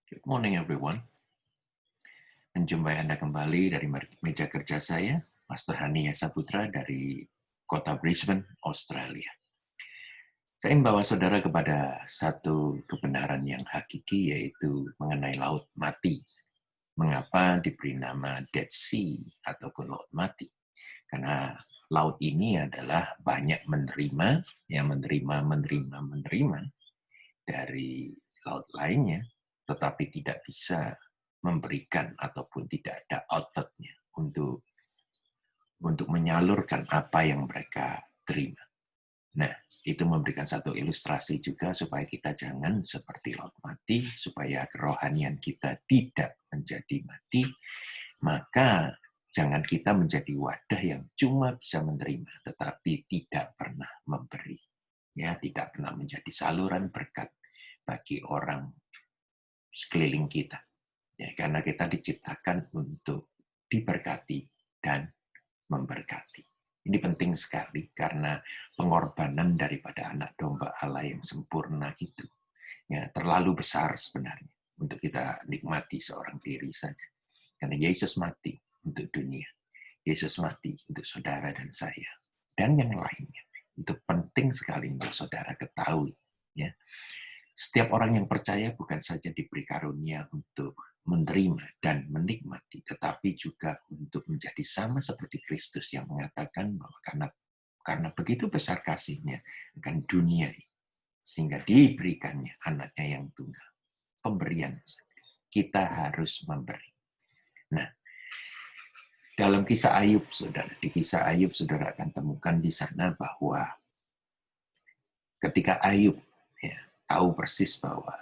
Good morning, everyone. Menjumpai Anda kembali dari meja kerja saya, Pastor Hani Saputra dari kota Brisbane, Australia. Saya ingin bawa saudara kepada satu kebenaran yang hakiki, yaitu mengenai laut mati. Mengapa diberi nama Dead Sea ataupun laut mati? Karena laut ini adalah banyak menerima dari laut lainnya, tetapi tidak bisa memberikan ataupun tidak ada outletnya untuk menyalurkan apa yang mereka terima. Nah, itu memberikan satu ilustrasi juga supaya kita jangan seperti laut mati, supaya kerohanian kita tidak menjadi mati, maka jangan kita menjadi wadah yang cuma bisa menerima, tetapi tidak pernah memberi. Ya, tidak pernah menjadi saluran berkat bagi orang sekeliling kita. Ya, karena kita diciptakan untuk diberkati dan memberkati. Ini penting sekali karena pengorbanan daripada anak domba Allah yang sempurna itu ya terlalu besar sebenarnya untuk kita nikmati seorang diri saja. Karena Yesus mati untuk dunia. Yesus mati untuk saudara dan saya dan yang lainnya. Itu penting sekali untuk saudara ketahui, ya. Setiap orang yang percaya bukan saja diberi karunia untuk menerima dan menikmati, tetapi juga untuk menjadi sama seperti Kristus yang mengatakan bahwa karena begitu besar kasihnya akan dunia ini, sehingga diberikannya anaknya yang tunggal. Pemberian. Kita harus memberi. Nah, dalam kisah Ayub, saudara, di kisah Ayub, saudara akan temukan di sana bahwa ketika Ayub ya, tahu persis bahwa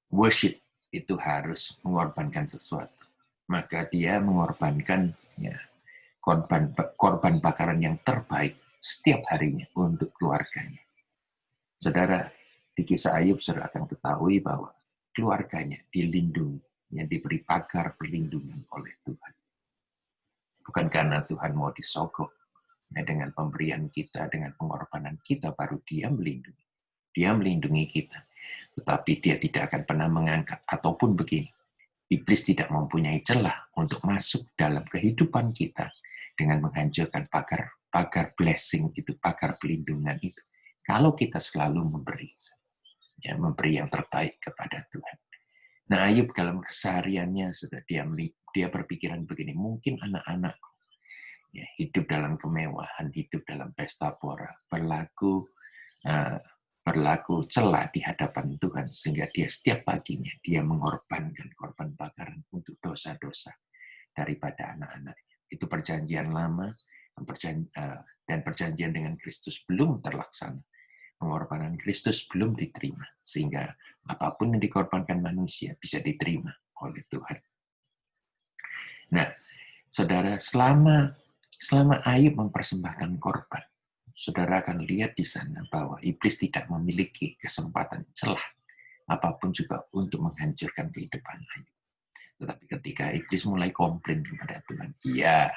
worship itu harus mengorbankan sesuatu, maka dia mengorbankan ya, korban bakaran yang terbaik setiap harinya untuk keluarganya. Saudara, di kisah Ayub saudara akan ketahui bahwa keluarganya dilindungi, yang diberi pagar perlindungan oleh Tuhan. Bukan karena Tuhan mau disogok, ya, dengan pemberian kita, dengan pengorbanan kita, baru dia melindungi. Dia melindungi kita. Tetapi dia tidak akan pernah mengangkat, ataupun begini, iblis tidak mempunyai celah untuk masuk dalam kehidupan kita dengan menghancurkan pagar blessing itu, pagar pelindungan itu. Kalau kita selalu memberi, ya, memberi yang terbaik kepada Tuhan. Nah, Ayub dalam kesehariannya sudah dia berpikiran begini, mungkin anak-anakku ya, hidup dalam kemewahan, hidup dalam pesta pora, berlaku celah di hadapan Tuhan, sehingga dia setiap paginya dia mengorbankan korban bakaran untuk dosa-dosa daripada anak-anaknya. Itu perjanjian lama dan perjanjian dengan Kristus belum terlaksana. Pengorbanan Kristus belum diterima, sehingga apapun yang dikorbankan manusia bisa diterima oleh Tuhan. Nah, saudara, selama Ayub mempersembahkan korban, saudara akan lihat di sana bahwa iblis tidak memiliki kesempatan celah apapun juga untuk menghancurkan kehidupan Ayub. Tetapi ketika iblis mulai komplain kepada Tuhan, iya,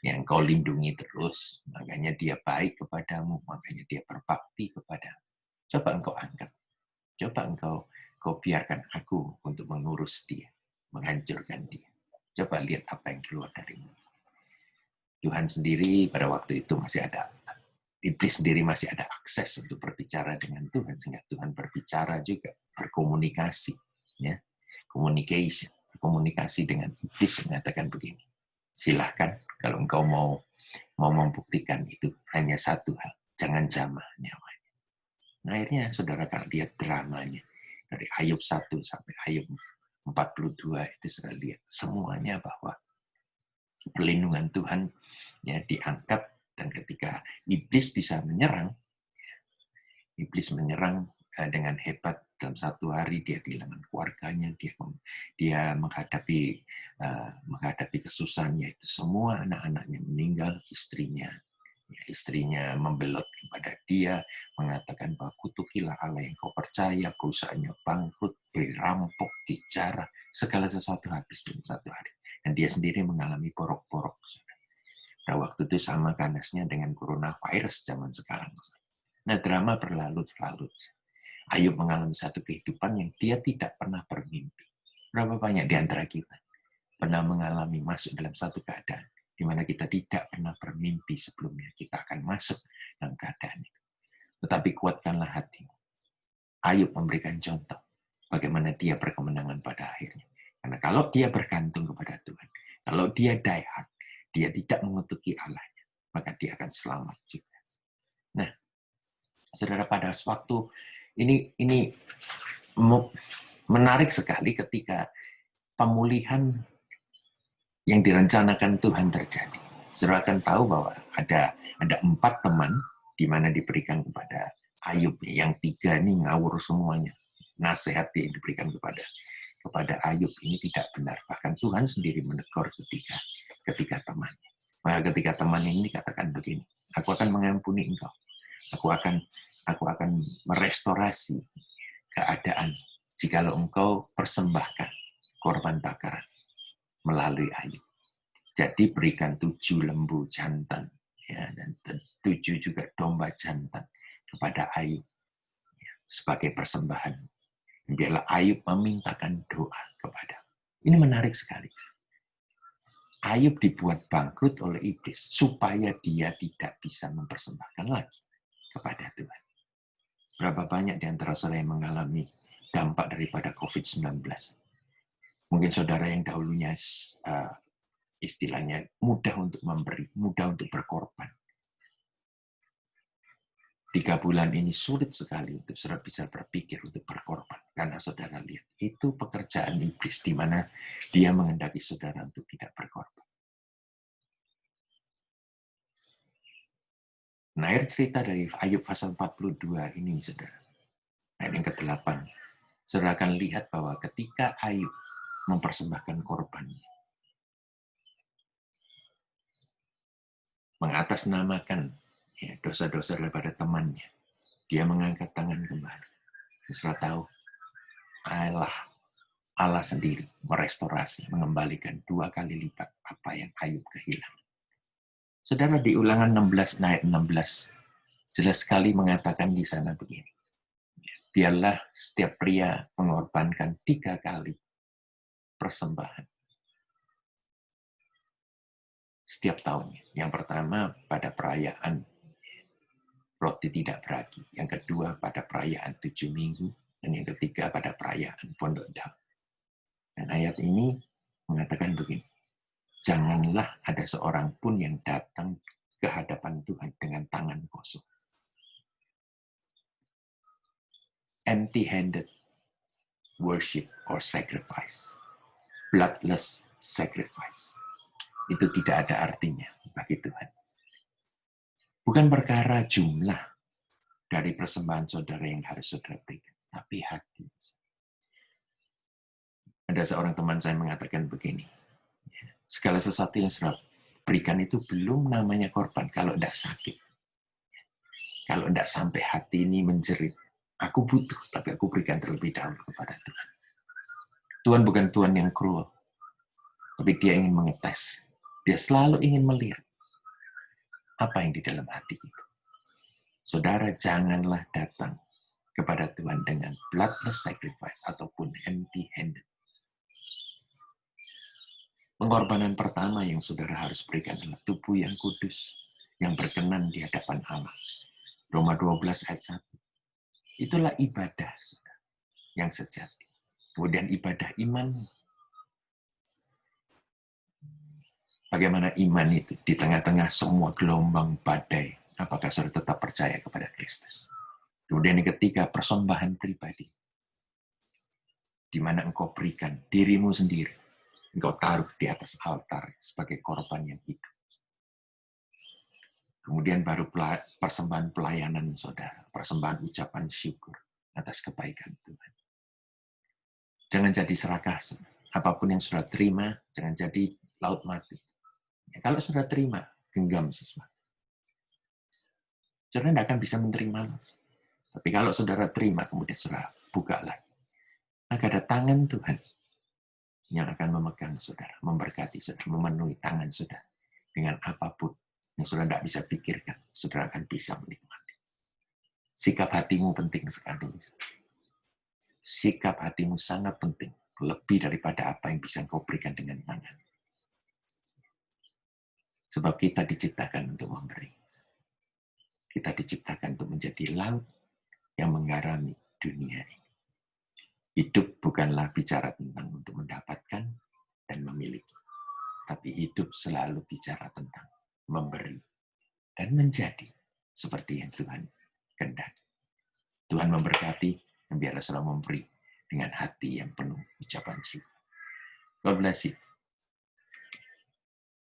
yang kau lindungi terus, makanya dia baik kepadamu, makanya dia berbakti kepadamu. Coba engkau angkat, coba engkau biarkan aku untuk mengurus dia, menghancurkan dia. Coba lihat apa yang keluar darimu. Tuhan sendiri pada waktu itu masih ada, iblis sendiri masih ada akses untuk berbicara dengan Tuhan, sehingga Tuhan berbicara juga, berkomunikasi, ya, komunikasi dengan iblis, mengatakan begini, silahkan kalau engkau mau membuktikan itu hanya satu hal, jangan jamah nyawanya. Nah, akhirnya saudara akan lihat dramanya dari Ayub 1 sampai Ayub 42 itu sudah lihat semuanya bahwa perlindungan Tuhan ya diangkat, dan ketika iblis bisa menyerang, dengan hebat dalam satu hari, dia kehilangan keluarganya, dia menghadapi kesusahan, yaitu semua anak-anaknya meninggal, istrinya membelot kepada dia, mengatakan bahwa kutukilah Allah yang kau percaya, perusahaannya bangkrut, dirampok, dijarah, segala sesuatu habis dalam satu hari. Dan dia sendiri mengalami porok-porok. Nah, waktu itu sama ganasnya dengan coronavirus zaman sekarang. Nah, drama berlarut-larut. Ayub mengalami satu kehidupan yang dia tidak pernah bermimpi. Berapa banyak di antara kita pernah mengalami masuk dalam satu keadaan di mana kita tidak pernah bermimpi sebelumnya kita akan masuk dalam keadaan itu. Tetapi kuatkanlah hatimu. Ayub memberikan contoh bagaimana dia berkemenangan pada akhirnya. Karena kalau dia bergantung kepada Tuhan, kalau dia die hard, dia tidak mengutuki Allahnya, maka dia akan selamat juga. Nah, saudara, pada waktu ini menarik sekali ketika pemulihan yang direncanakan Tuhan terjadi. Saudara akan tahu bahwa ada 4 teman di mana diberikan kepada Ayub. Yang 3 ini ngawur semuanya. Nasihat yang diberikan kepada Ayub ini tidak benar. Bahkan Tuhan sendiri menegur ketika temannya. Maka ketika teman ini dikatakan begini, aku akan mengampuni engkau. Aku akan merestorasi keadaan jikalau engkau persembahkan korban bakaran melalui Ayub. Jadi berikan 7 lembu jantan, ya, dan 7 juga domba jantan kepada Ayub ya, sebagai persembahan. Biarlah Ayub memintakan doa kepada. Ini menarik sekali. Ayub dibuat bangkrut oleh iblis supaya dia tidak bisa mempersembahkan lagi kepada Tuhan. Berapa banyak di antara saudara yang mengalami dampak daripada COVID-19? Mungkin saudara yang dahulunya istilahnya mudah untuk memberi, mudah untuk berkorban. 3 bulan ini sulit sekali untuk saudara bisa berpikir untuk berkorban. Karena saudara lihat, itu pekerjaan iblis di mana dia menghendaki saudara untuk tidak berkorban. Nah, akhir cerita dari Ayub pasal 42 ini, saudara. Ayat yang ke-8. Saudara akan lihat bahwa ketika Ayub mempersembahkan korbannya, mengatasnamakan ya, dosa-dosa daripada temannya, dia mengangkat tangan kembali. Saudara tahu, Allah sendiri merestorasi, mengembalikan 2 kali lipat apa yang Ayub kehilangan. Saudara, di Ulangan 16 ayat 16 jelas sekali mengatakan di sana begini. Biarlah setiap pria mengorbankan 3 kali persembahan setiap tahunnya. Yang pertama pada perayaan roti tidak beragi, yang kedua pada perayaan 7 minggu, dan yang ketiga pada perayaan Pondok Daun. Dan ayat ini mengatakan begini, janganlah ada seorang pun yang datang ke hadapan Tuhan dengan tangan kosong. Empty-handed worship or sacrifice. Bloodless sacrifice. Itu tidak ada artinya bagi Tuhan. Bukan perkara jumlah dari persembahan saudara yang harus saudara berikan, tapi hati. Ada seorang teman saya mengatakan begini, segala sesuatu yang saudara berikan itu belum namanya korban kalau tidak sakit. Kalau tidak sampai hati ini menjerit, aku butuh, tapi aku berikan terlebih dahulu kepada Tuhan. Tuhan bukan Tuhan yang cruel, tapi dia ingin mengetes. Dia selalu ingin melihat apa yang di dalam hati kita. Saudara, janganlah datang kepada Tuhan dengan bloodless sacrifice ataupun empty-handed. Pengorbanan pertama yang saudara harus berikan adalah tubuh yang kudus, yang berkenan di hadapan Allah. Roma 12 ayat 1. Itulah ibadah saudara, yang sejati. Kemudian ibadah iman. Bagaimana iman itu di tengah-tengah semua gelombang badai? Apakah saudara tetap percaya kepada Kristus? Kemudian yang ketiga, persembahan pribadi. Di mana engkau berikan dirimu sendiri. Engkau taruh di atas altar sebagai korban yang hidup. Kemudian baru persembahan pelayanan saudara, persembahan ucapan syukur atas kebaikan Tuhan. Jangan jadi serakah. Apapun yang saudara terima, jangan jadi laut mati. Ya, kalau saudara terima, genggam sesuatu. Saudara tidak akan bisa menerima. Tapi kalau saudara terima, kemudian saudara buka lagi. Maka ada tangan Tuhan yang akan memegang saudara, memberkati saudara, memenuhi tangan saudara. Dengan apapun yang saudara tidak bisa pikirkan, saudara akan bisa menikmati. Sikap hatimu penting sekali. Sikap hatimu sangat penting, lebih daripada apa yang bisa kau berikan dengan tangan. Sebab kita diciptakan untuk memberi. Kita diciptakan untuk menjadi laut yang menggarami dunia ini. Hidup bukanlah bicara tentang untuk mendapatkan dan memiliki. Tapi hidup selalu bicara tentang memberi dan menjadi seperti yang Tuhan kehendaki. Tuhan memberkati dan biarlah selalu memberi dengan hati yang penuh ucapan syukur. God bless you.